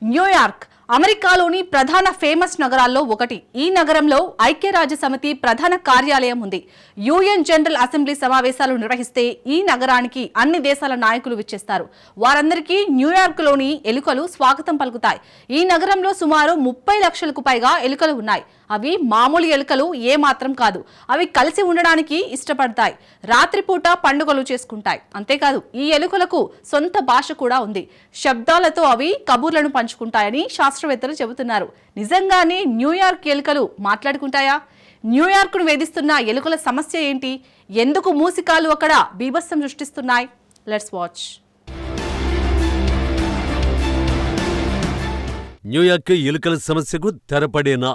New York అమెరికాలోని ప్రధాన famous నగరాల్లో ఒకటి. ఈ నగరంలో ఐక్యరాజ్యసమితి ప్రధాన కార్యాలయం ఉంది. యుఎన్ జనరల్ అసెంబ్లీ సమావేశాలు నిర్వహిస్తే ఈ నగరానికి అన్ని దేశాల నాయకులు విచ్చేస్తారు. వారందరికీ న్యూయార్క్లోని ఎలుకలు స్వాగతం పలుకుతాయి. ఈ నగరంలో సుమారు 30 లక్షలకు పైగా ఎలుకలు ఉన్నాయి. అవి మామూలు ఎలుకలు ఏమాత్రం కాదు. అవి కలిసి ఉండడానికి ఇష్టపడతాయి. రాత్రిపూట పండుగలు చేసుకుంటాయి. అంతేకాదు ఈ ఎలుకలకు సొంత భాష కూడా ఉంది. శబ్దాలతో అవి కబుర్లను పంచుకుంటాయని శాస్త్రవేత్తలు చెబుతున్నారు. నిజంగానే న్యూయార్క్ ఎలుకలు మాట్లాడుకుంటాయా? న్యూయార్క్ను వేధిస్తున్న ఎలుకల సమస్య ఏంటి? ఎందుకు మూసికాలు అక్కడ బీభత్సం సృష్టిస్తున్నాయి? Let's watch. న్యూయార్క్ ఎలుకల సమస్యకు తెరపడేనా?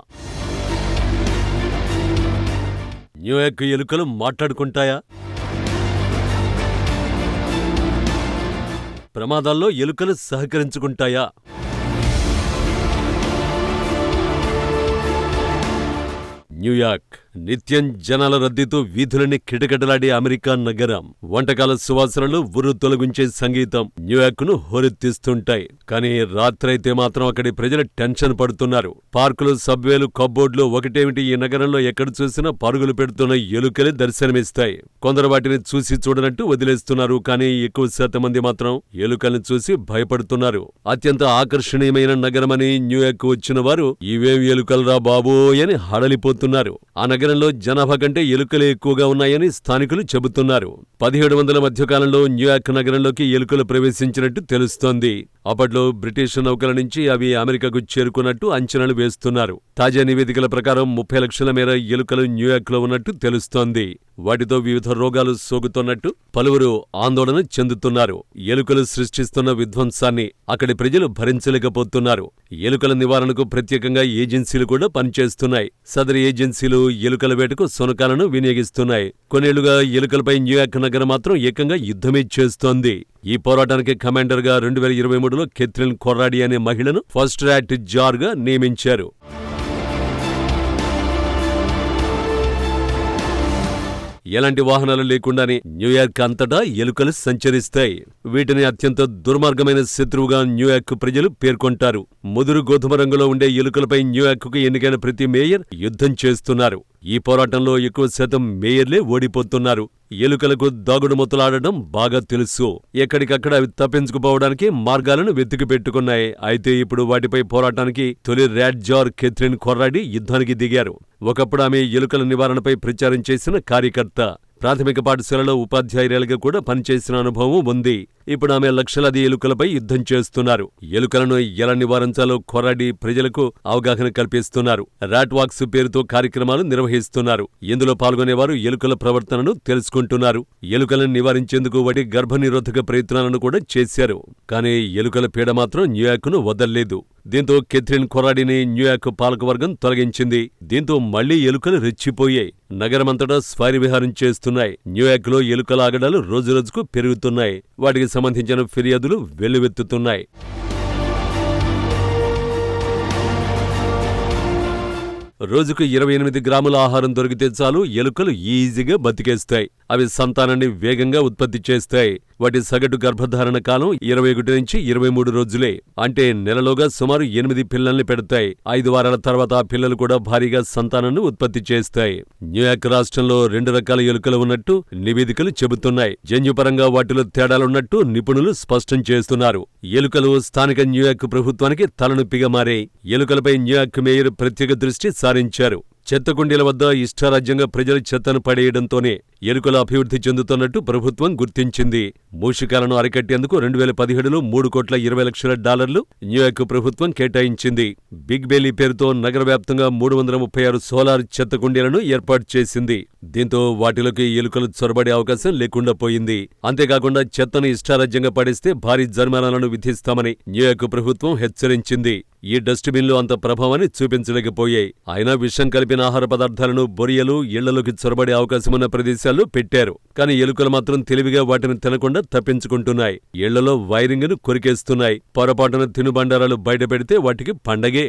న్యూయార్క్ ఎలుకలు మాట్లాడుకుంటాయా? ప్రమాదాల్లో ఎలుకలు సహకరించుకుంటాయా? న్యూయార్క్ నిత్యం జనాల రద్దీతో వీధులని కిటకిటలాడే అమెరికా నగరం. వంటకాల సువాసనలు ఉర్రు తొలగించే సంగీతం న్యూయార్క్ను హోరెత్తిస్తుంటాయి. కానీ రాత్రైతే మాత్రం అక్కడి ప్రజలు టెన్షన్ పడుతున్నారు. పార్కులు, సబ్వేలు, కబ్బోర్డ్లు ఒకటేమిటి, ఈ నగరంలో ఎక్కడ చూసినా పరుగులు పెడుతున్న ఎలుకలే దర్శనమిస్తాయి. కొందరు వాటిని చూసి చూడనట్టు వదిలేస్తున్నారు. కానీ ఎక్కువ శాతం మంది మాత్రం ఎలుకల్ని చూసి భయపడుతున్నారు. అత్యంత ఆకర్షణీయమైన నగరమని న్యూయార్క్ వచ్చిన వారు ఇవేం ఎలుకలరా బాబోయ్ అని హడలిపోతున్నారు. ఆ నగరంలో జనాభా కంటే ఎలుకలే ఎక్కువగా ఉన్నాయని స్థానికులు చెబుతున్నారు. 1700 మధ్యకాలంలో న్యూయార్క్ నగరంలోకి ఎలుకలు ప్రవేశించినట్టు తెలుస్తోంది. అప్పట్లో బ్రిటిష్ నౌకల నుంచి అవి అమెరికాకు చేరుకున్నట్టు అంచనాలు వేస్తున్నారు. తాజా నివేదికల ప్రకారం 30 లక్షల మేర ఎలుకలు న్యూయార్క్లో ఉన్నట్టు తెలుస్తోంది. వాటితో వివిధ రోగాలు సోకుతున్నట్టు పలువురు ఆందోళన చెందుతున్నారు. ఎలుకలు సృష్టిస్తున్న విధ్వంసాన్ని అక్కడి ప్రజలు భరించలేకపోతున్నారు. ఎలుకల నివారణకు ప్రత్యేకంగా ఏజెన్సీలు కూడా పనిచేస్తున్నాయి. సదరు ఏజెన్సీలు ఎలుకల వేటకు శునకాలను వినియోగిస్తున్నాయి. కొన్నేళ్లుగా ఎలుకలపై న్యూయార్క్ నగరం మాత్రం ఏకంగా యుద్ధమే చేస్తోంది. ఈ పోరాటానికి కమాండర్గా 2023లో కెథ్రిన్ కొర్రాడి అనే మహిళను ఫస్ట్ ర్యాట్ జార్గా నియమించారు. ఎలాంటి వాహనాలు లేకుండానే న్యూయార్క్ అంతటా ఎలుకలు సంచరిస్తాయి. వీటిని అత్యంత దుర్మార్గమైన శత్రువుగా న్యూయార్క్ ప్రజలు పేర్కొంటారు. ముదురు గోధుమ రంగులో ఉండే ఎలుకలపై న్యూయార్క్కు ఎన్నికైన ప్రతి మేయర్ యుద్ధం చేస్తున్నారు. ఈ పోరాటంలో ఎక్కువ శాతం మేయర్లే ఓడిపోతున్నారు. ఎలుకలకు దాగుడు మొత్తలాడటం బాగా తెలుసు. ఎక్కడికక్కడ అవి తప్పించుకుపోవడానికి మార్గాలను వెతికి పెట్టుకున్నాయి. అయితే ఇప్పుడు వాటిపై పోరాటానికి తొలి ర్యాట్ జార్ కెథ్రిన్ కొర్రాడి యుద్ధానికి దిగారు. ఒకప్పుడు ఆమె ఎలుకల నివారణపై ప్రచారం చేసిన కార్యకర్త. ప్రాథమిక పాఠశాలలో ఉపాధ్యాయురాలిగా కూడా పనిచేసిన అనుభవం ఉంది. ఇప్పుడు ఆమె లక్షలాది ఎలుకలపై యుద్ధం చేస్తున్నారు. ఎలుకలను ఎలా నివారించాలో కొర్రాడి ప్రజలకు అవగాహన కల్పిస్తున్నారు. ర్యాట్ వాక్స్ పేరుతో కార్యక్రమాలు నిర్వహిస్తున్నారు. ఇందులో పాల్గొనేవారు ఎలుకల ప్రవర్తనను తెలుసుకుంటున్నారు. ఎలుకలను నివారించేందుకు వాటి గర్భనిరోధక ప్రయత్నాలను కూడా చేశారు. కానీ ఎలుకల పీడ మాత్రం న్యూయార్క్ను వదల్లేదు. దీంతో కెథ్రిన్ కొర్రాడిని న్యూయార్క్ పాలకవర్గం తొలగించింది. దీంతో మళ్లీ ఎలుకలు రెచ్చిపోయాయి. నగరమంతటా స్వైర విహారం చేస్తున్నాయి. న్యూయార్క్లో ఎలుకల ఆగడాలు రోజురోజుకు పెరుగుతున్నాయి. వాటికి సంబంధించిన ఫిర్యాదులు వెల్లువెత్తుతున్నాయి. రోజుకు 28 గ్రాముల ఆహారం దొరికితే చాలు ఎలుకలు ఈజీగా బతికేస్తాయి. అవి సంతానాన్ని వేగంగా ఉత్పత్తి చేస్తాయి. వాటి సగటు గర్భధారణ కాలం 21 నుంచి 23 రోజులే. అంటే నెలలోగా సుమారు 8 పిల్లల్ని పెడతాయి. 5 వారాల తర్వాత ఆ పిల్లలు కూడా భారీగా సంతానాన్ని ఉత్పత్తి చేస్తాయి. న్యూయార్క్ రాష్ట్రంలో 2 రకాల ఎలుకలు ఉన్నట్టు నివేదికలు చెబుతున్నాయి. జన్యుపరంగా వాటిలో తేడాలున్నట్టు నిపుణులు స్పష్టం చేస్తున్నారు. ఎలుకలు స్థానిక న్యూయార్క్ ప్రభుత్వానికి తలనొప్పిగా మారాయి. ఎలుకలపై న్యూయార్క్ మేయర్ ప్రత్యేక దృష్టి సారించారు. చెత్తకుండీల వద్ద ఇష్టారాజ్యంగా ప్రజలు చెత్తను పడేయడంతోనే ఎలుకలు అభివృద్ధి చెందుతున్నట్టు ప్రభుత్వం గుర్తించింది. మూషికాలను అరికట్టేందుకు 2017లో $3,20,00,000 న్యూయార్క్ ప్రభుత్వం కేటాయించింది. బిగ్ బెలీ పేరుతో నగర వ్యాప్తంగా 336 సోలార్ చెత్తకుండీలను ఏర్పాటు చేసింది. దీంతో వాటిలోకి ఎలుకలు చొరబడే అవకాశం లేకుండా పోయింది. అంతేకాకుండా చెత్తను ఇష్టారాజ్యంగా పడేస్తే భారీ జరిమానాలను విధిస్తామని న్యూయార్క్ ప్రభుత్వం హెచ్చరించింది. ఈ డస్ట్బిన్లు అంత ప్రభావాన్ని చూపించలేకపోయాయి. అయినా విషం కలిపిన ఆహార పదార్థాలను బొరియలు ఇళ్లలోకి చొరబడే అవకాశమున్న ప్రదేశాల్లో పెట్టారు. కానీ ఎలుకలు మాత్రం తెలివిగా వాటిని తినకుండా తప్పించుకుంటున్నాయి. ఇళ్లలో వైరింగ్ను కొరికేస్తున్నాయి. పొరపాటున తినుబండారాలు బయటపెడితే వాటికి పండగే.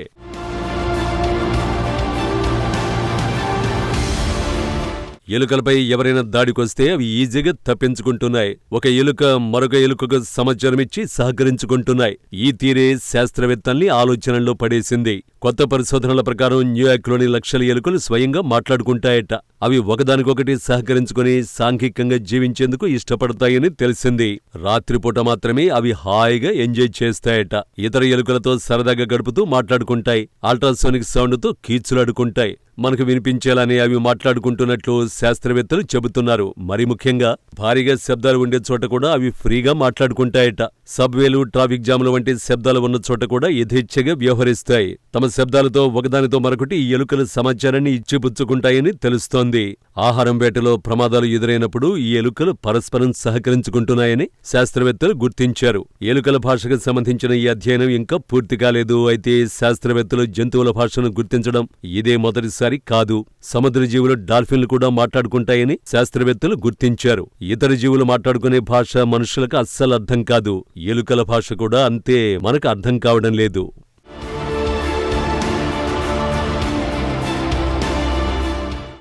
ఎలుకలపై ఎవరైనా దాడికొస్తే అవి ఈజీగా తప్పించుకుంటున్నాయి. ఒక ఎలుక మరొక ఎలుకకు సమాచారమిచ్చి సహకరించుకుంటున్నాయి. ఈ తీరే శాస్త్రవేత్తల్ని ఆలోచనల్లో పడేసింది. కొత్త పరిశోధనల ప్రకారం న్యూయార్క్లోని లక్షల ఎలుకలు స్వయంగా మాట్లాడుకుంటాయట. అవి ఒకదానికొకటి సహకరించుకుని సాంఘికంగా జీవించేందుకు ఇష్టపడతాయని తెలిసింది. రాత్రిపూట మాత్రమే అవి హాయిగా ఎంజాయ్ చేస్తాయట. ఇతర ఎలుకలతో సరదాగా గడుపుతూ మాట్లాడుకుంటాయి. అల్ట్రాసోనిక్ సౌండ్తో కీచులాడుకుంటాయి. మనకు వినిపించేలానే అవి మాట్లాడుకుంటున్నట్లు శాస్త్రవేత్తలు చెబుతున్నారు. మరి ముఖ్యంగా భారీగా శబ్దాలు ఉండే చోట కూడా అవి ఫ్రీగా మాట్లాడుకుంటాయట. సబ్వేలు, ట్రాఫిక్ జాములు వంటి శబ్దాలు ఉన్న చోట కూడా యథేచ్ఛగా వ్యవహరిస్తాయి. తమ శబ్దాలతో ఒకదానితో మరొకటి ఈ ఎలుకల సమాచారాన్ని ఇచ్చిపుచ్చుకుంటాయని తెలుస్తోంది. ఆహారం వేటలో ప్రమాదాలు ఎదురైనప్పుడు ఈ ఎలుకలు పరస్పరం సహకరించుకుంటున్నాయని శాస్త్రవేత్తలు గుర్తించారు. ఎలుకల భాషకు సంబంధించిన ఈ అధ్యయనం ఇంకా పూర్తి కాలేదు. అయితే శాస్త్రవేత్తలు జంతువుల భాషను గుర్తించడం ఇదే మొదటిసారి కాదు. సముద్ర జీవులు, డాల్ఫిన్లు కూడా మాట్లాడుకుంటాయని శాస్త్రవేత్తలు గుర్తించారు. ఇతర జీవులు మాట్లాడుకునే భాష మనుషులకు అస్సలు అర్థం కాదు. ఎలుకల భాష కూడా అంతే మనకు అర్థం కావడం లేదు.